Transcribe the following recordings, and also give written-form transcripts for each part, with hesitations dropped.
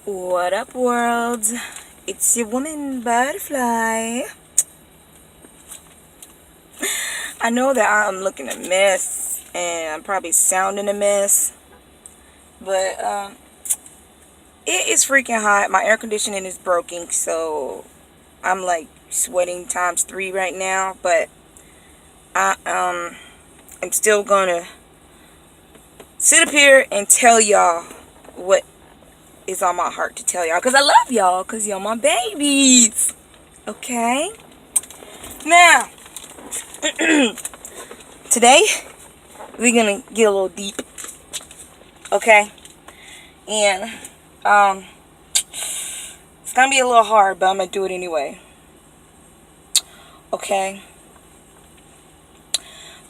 What up, world? It's your woman, Butterfly. I know that I'm looking a mess, and I'm probably sounding a mess, but it is freaking hot. My air conditioning is broken, so I'm like sweating times 3 right now, but I'm still gonna sit up here and tell y'all what is on my heart to tell y'all, because I love y'all, because y'all my babies. Okay? Now, today, we're gonna get a little deep. Okay? And, it's gonna be a little hard, but I'm gonna do it anyway. Okay?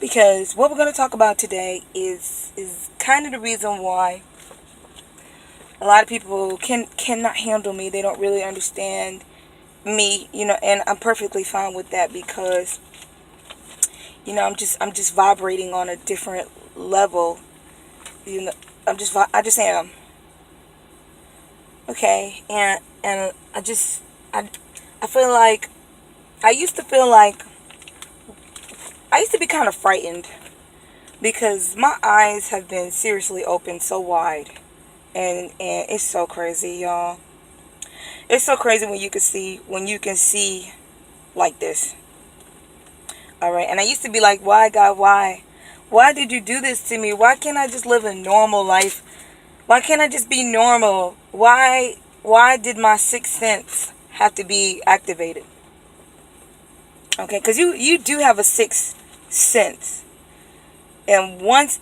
Because what we're gonna talk about today is kind of the reason why a lot of people cannot handle me. They don't really understand me, and I'm perfectly fine with that, because I'm just vibrating on a different level. I just am. Okay? And I feel like I used to be kind of frightened, because my eyes have been seriously opened so wide, and it's so crazy, y'all. It's so crazy when you can see like this. All right? And I used to be like, why, God, why did you do this to me? Why can't I just live a normal life? Why can't I just be normal? Why did my sixth sense have to be activated? Okay? Because you do have a sixth sense. And once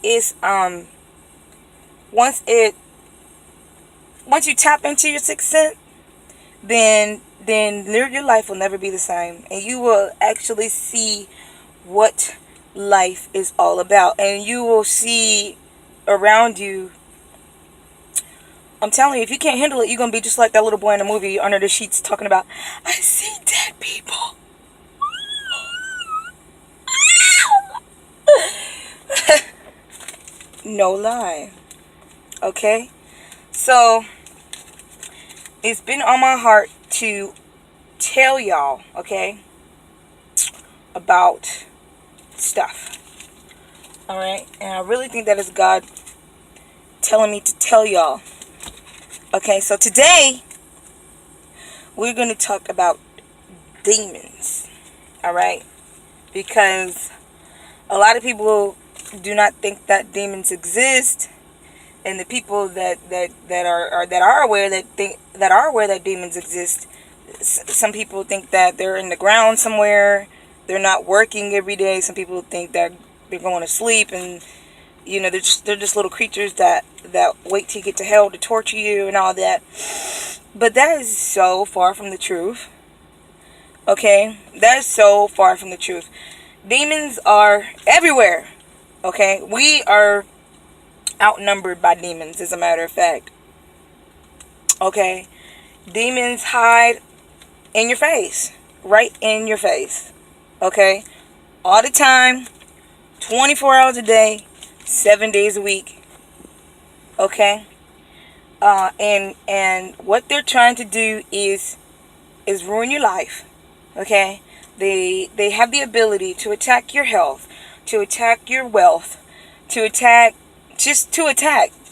you tap into your sixth sense, then your life will never be the same, and you will actually see what life is all about, and you will see around you. I'm telling you, if you can't handle it, you're gonna be just like that little boy in the movie Under the Sheets, talking about, I see dead people. No lie. Okay? So, it's been on my heart to tell y'all, okay, about stuff. Alright? And I really think that is God telling me to tell y'all. Okay, so today, we're going to talk about demons. Alright? Because a lot of people do not think that demons exist, and the people that are aware that demons exist, some people think that they're in the ground somewhere, they're not working every day. Some people think that they're going to sleep, and they're just little creatures that wait till you get to hell to torture you and all that. But that is so far from the truth. Okay, that is so far from the truth. Demons are everywhere. Okay, we are outnumbered by demons, as a matter of fact. Okay, demons hide in your face, right in your face. Okay, all the time, 24 hours a day, 7 days a week. Okay, and what they're trying to do is ruin your life. Okay, they have the ability to attack your health, to attack your wealth, to attack.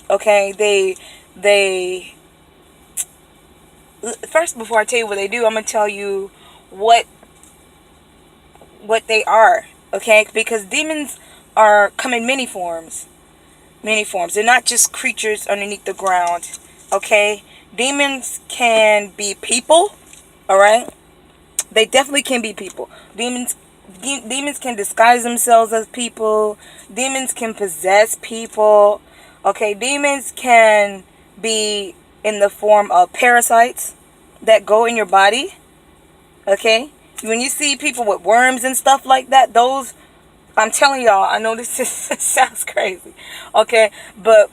Okay, they first, before I tell you what they do, I'm gonna tell you what they are. Okay, because demons come in many forms. They're not just creatures underneath the ground. Okay, demons can be people. All right, they definitely can be people. Demons can disguise themselves as people. Demons can possess people. Okay, demons can be in the form of parasites that go in your body. Okay, when you see people with worms and stuff like that, those, I'm telling y'all, I know this sounds crazy. Okay, but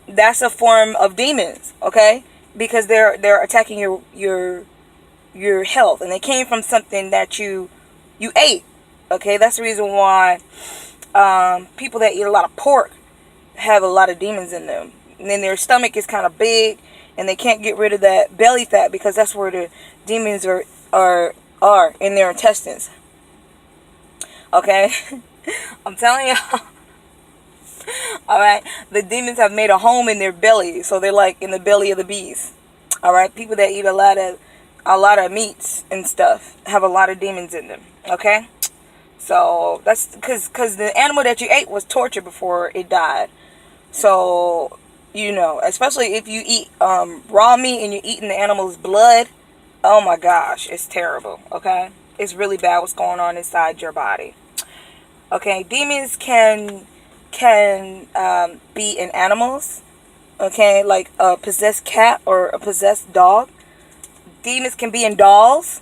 that's a form of demons. Okay, because they're attacking your health, and they came from something that you ate. Okay, that's the reason why people that eat a lot of pork have a lot of demons in them. and then their stomach is kind of big, and they can't get rid of that belly fat because that's where the demons are in their intestines. Okay, I'm telling y'all. All right, the demons have made a home in their belly, so they're like in the belly of the beast. All right, people that eat a lot of meats and stuff have a lot of demons in them. Okay, so that's because the animal that you ate was tortured before it died. So especially if you eat raw meat and you're eating the animal's blood. Oh my gosh, it's terrible. Okay, it's really bad what's going on inside your body. Okay, demons can be in animals. Okay, like a possessed cat or a possessed dog. Demons can be in dolls.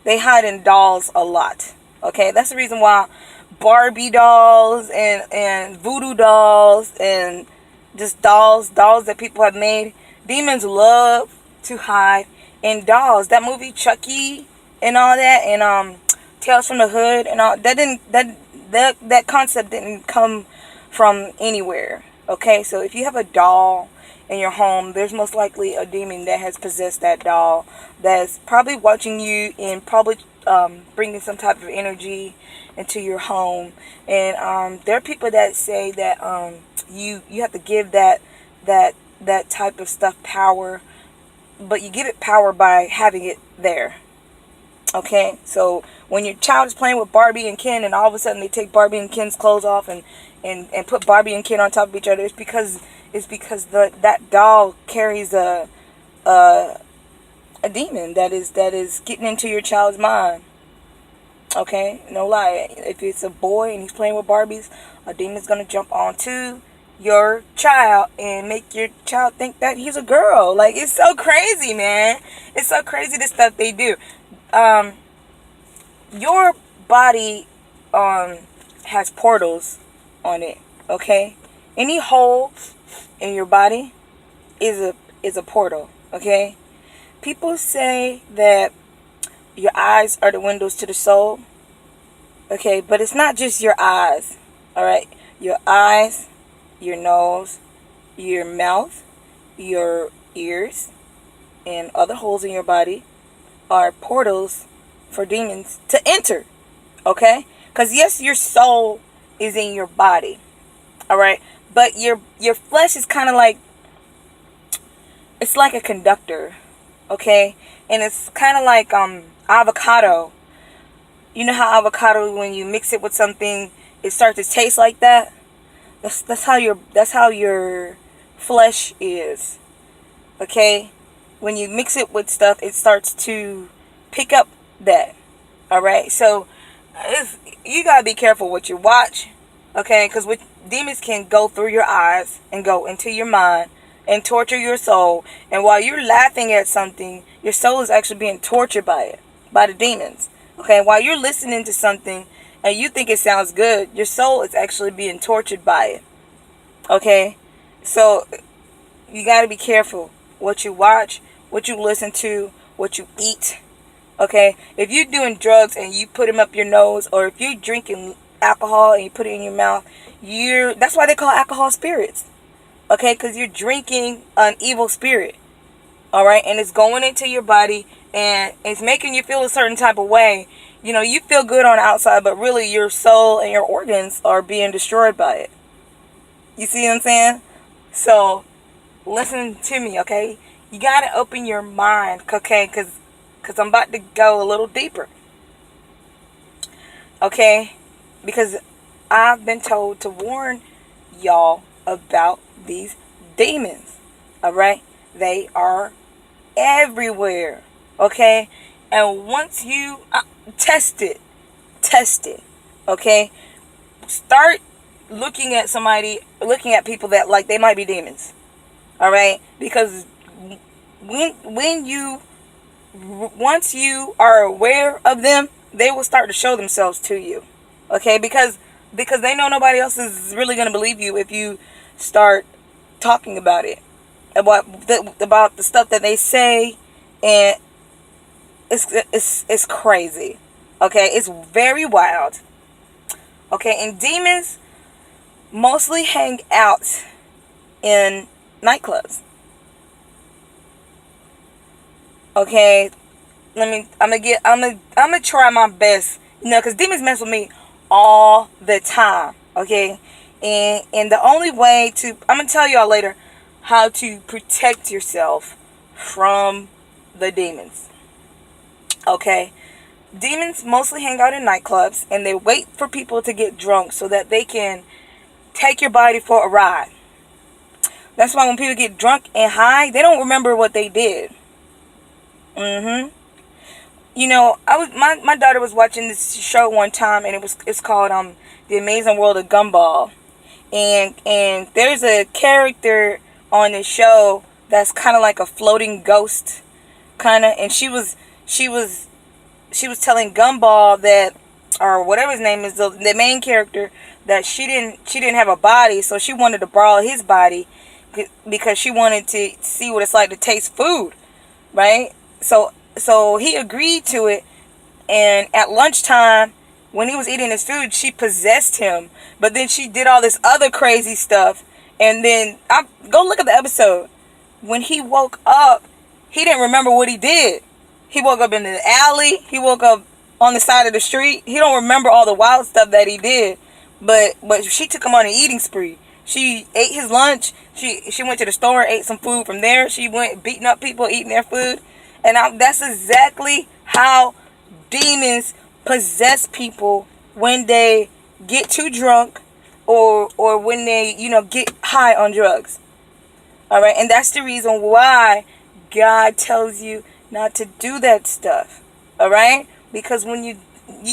They hide in dolls a lot. Okay, that's the reason why Barbie dolls and voodoo dolls and just dolls that people have made. Demons love to hide in dolls. That movie Chucky and all that, and Tales from the Hood and all that concept didn't come from anywhere. Okay, so if you have a doll in your home, there's most likely a demon that has possessed that doll, that's probably watching you and probably bringing some type of energy into your home. And there are people that say that you have to give that type of stuff power, but you give it power by having it there. Okay, so when your child is playing with Barbie and Ken, and all of a sudden they take Barbie and Ken's clothes off and put Barbie and Ken on top of each other, it's because that doll carries a demon that is getting into your child's mind. Okay, no lie. If it's a boy and he's playing with Barbies, a demon's gonna jump onto your child and make your child think that he's a girl. Like, it's so crazy, man. It's so crazy, the stuff they do. Your body has portals on it. Okay, any hole in your body is a portal. Okay, people say that your eyes are the windows to the soul. Okay, but it's not just your eyes. All right, your eyes, your nose, your mouth, your ears, and other holes in your body are portals for demons to enter. Okay, because yes, your soul is in your body. All right, but your flesh is kind of like, it's like a conductor. Okay, and it's kind of like avocado. You know how avocado, when you mix it with something, it starts to taste like that. That's how your flesh is. Okay, when you mix it with stuff, it starts to pick up that. All right, so you gotta be careful what you watch. Okay, because demons can go through your eyes and go into your mind and torture your soul. And while you're laughing at something, your soul is actually being tortured by it, by the demons. Okay, while you're listening to something and you think it sounds good, your soul is actually being tortured by it. Okay, so you got to be careful what you watch, what you listen to, what you eat. Okay, if you're doing drugs and you put them up your nose, or if you're drinking alcohol and you put it in your mouth, that's why they call alcohol spirits. Okay, because you're drinking an evil spirit. All right, and it's going into your body and it's making you feel a certain type of way. You feel good on the outside, but really your soul and your organs are being destroyed by it. You see what I'm saying? So listen to me, okay? You got to open your mind, okay? Because I'm about to go a little deeper. Okay? Because I've been told to warn y'all about these demons. All right? They are everywhere. Okay? And once you test it. Okay? Start looking at people that like they might be demons. All right? Because once you are aware of them, they will start to show themselves to you. Okay? Because they know nobody else is really going to believe you if you start talking about it, about the stuff that they say. And it's crazy. Okay, it's very wild. Okay, and demons mostly hang out in nightclubs. Okay, I'm gonna try my best, because demons mess with me all the time. Okay, and the only way to, I'm gonna tell y'all later how to protect yourself from the demons. Okay, demons mostly hang out in nightclubs, and they wait for people to get drunk so that they can take your body for a ride. That's why when people get drunk and high, they don't remember what they did. My daughter was watching this show one time, and it's called The Amazing World of Gumball, and there's a character on the show that's kind of like a floating ghost, kind of, and she was telling Gumball that, or whatever his name is, the main character, that she didn't have a body, so she wanted to borrow his body because she wanted to see what it's like to taste food, right? So he agreed to it, and at lunchtime, when he was eating his food, she possessed him. But then she did all this other crazy stuff, and then go look at the episode. When he woke up, he didn't remember what he did. He woke up in the alley. He woke up on the side of the street. He don't remember all the wild stuff that he did. But she took him on an eating spree. She ate his lunch. She went to the store, ate some food from there. She went beating up people, eating their food. And that's exactly how demons possess people when they get too drunk, or when they, get high on drugs. All right, and that's the reason why God tells you not to do that stuff. All right, because when you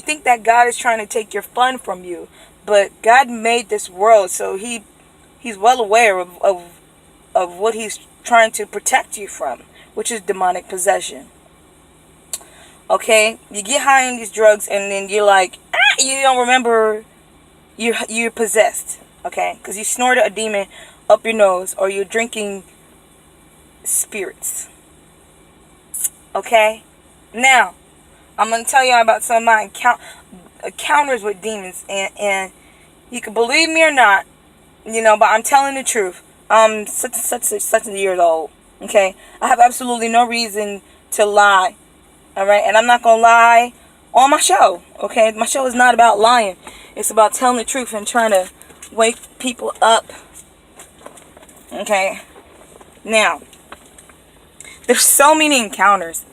think that God is trying to take your fun from you, but God made this world, so He's well aware of what He's trying to protect you from, which is demonic possession. Okay, you get high on these drugs, and then you're like, you don't remember you're possessed. Okay, because you snorted a demon up your nose, or you're drinking spirits. Okay, now I'm gonna tell you about some of my encounters with demons, and you can believe me or not, but I'm telling the truth. I'm such a years old. Okay, I have absolutely no reason to lie. All right, and I'm not gonna lie on my show. Okay, my show is not about lying. It's about telling the truth and trying to wake people up. Okay, now there's so many encounters.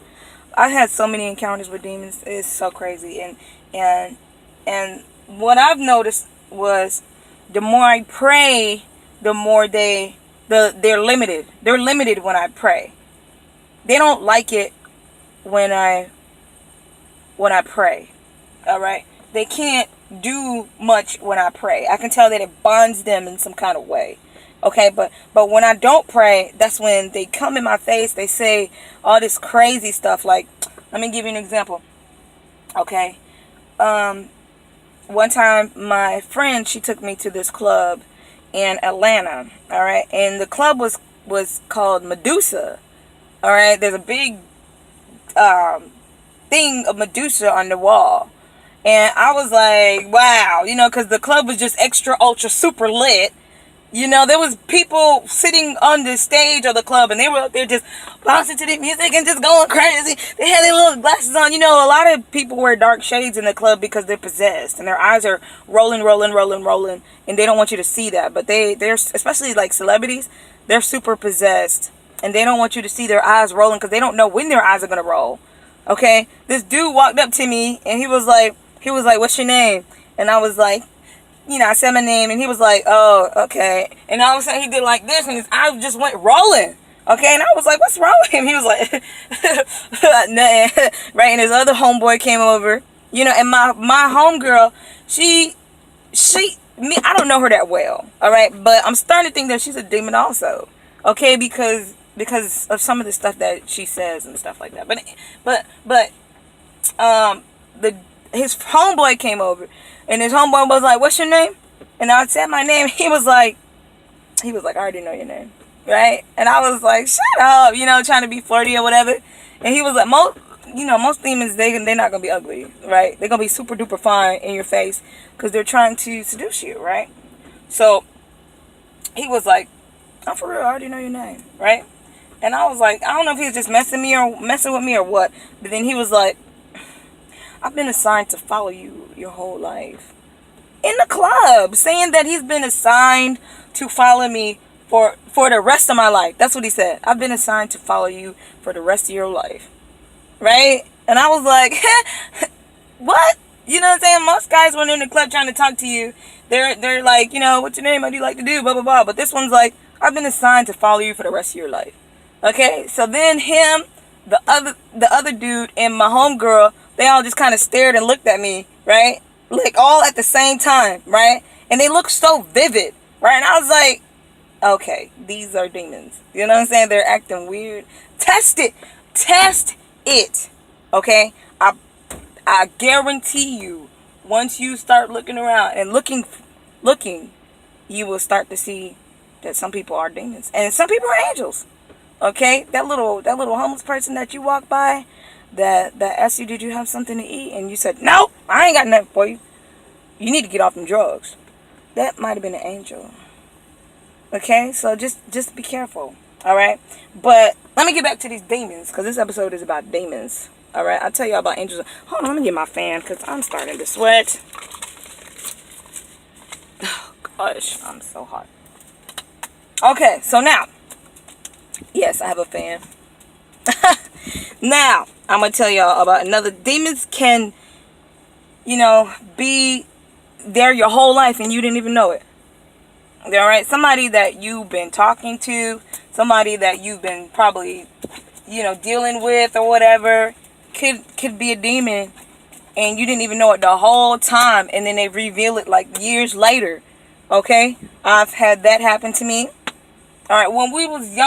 I've had so many encounters with demons. It's so crazy, and what I've noticed was, the more I pray, the more they're limited. They're limited when I pray. They don't like it when I pray. All right, they can't do much when I pray. I can tell that it bonds them in some kind of way. Okay, but when I don't pray, that's when they come in my face. They say all this crazy stuff. Like, let me give you an example. Okay, one time my friend, she took me to this club in Atlanta. All right, and the club was called Medusa. All right, there's a big thing of Medusa on the wall, and I was like, wow, because the club was just extra ultra super lit. There was people sitting on the stage of the club, and they were up there just bouncing to the music and just going crazy. They had their little glasses on. A lot of people wear dark shades in the club because they're possessed, and their eyes are rolling, and they don't want you to see that. But they're, especially like celebrities, they're super possessed, and they don't want you to see their eyes rolling because they don't know when their eyes are going to roll. Okay? This dude walked up to me, and he was like, what's your name? And I was like, I said my name, and he was like, oh, okay. And all of a sudden he did like this, and his eyes just went rolling. Okay, and I was like, what's wrong with him? He was like, nothing. Right, and his other homeboy came over, and my homegirl, I don't know her that well, all right, but I'm starting to think that she's a demon also, okay, because of some of the stuff that she says and stuff like that. But his homeboy came over, and his homeboy was like, what's your name? And I said my name. He was like, I already know your name, right? And I was like, shut up, trying to be flirty or whatever. And he was like, most demons, they're not going to be ugly, right? They're going to be super duper fine in your face because they're trying to seduce you, right? So he was like, I'm for real, I already know your name, right? And I was like, I don't know if he was just messing with me or what. But then he was like, I've been assigned to follow you your whole life. In the club, saying that he's been assigned to follow me for the rest of my life. That's what he said. I've been assigned to follow you for the rest of your life. Right? And I was like, what? You know what I'm saying? Most guys when they're in the club trying to talk to you, they're like, you know, what's your name? What do you like to do? Blah, blah, blah. But this one's like, I've been assigned to follow you for the rest of your life. Okay? So then him, the other dude, and my homegirl, they all just kind of stared and looked at me, right? Like all at the same time, right? And they looked so vivid, right? And I was like, okay, these are demons. You know what I'm saying? They're acting weird. Test it. Test it. Okay? I guarantee you, once you start looking around and looking, you will start to see that some people are demons and some people are angels. Okay? That little homeless person that you walk by that asked you, did you have something to eat? And you said, no, I ain't got nothing for you. You need to get off them drugs. That might have been an angel. Okay? So just be careful. Alright? But let me get back to these demons, because this episode is about demons. Alright? I'll tell y'all about angels. Hold on, let me get my fan, because I'm starting to sweat. Oh, gosh. I'm so hot. Okay, so now. Yes, I have a fan. Now, I'm going to tell y'all about another. Demons can, you know, be there your whole life and you didn't even know it. Alright? Somebody that you've been talking to, somebody that you've been probably, you know, dealing with or whatever, could be a demon and you didn't even know it the whole time, and then they reveal it like years later. Okay? I've had that happen to me. Alright, when we was young,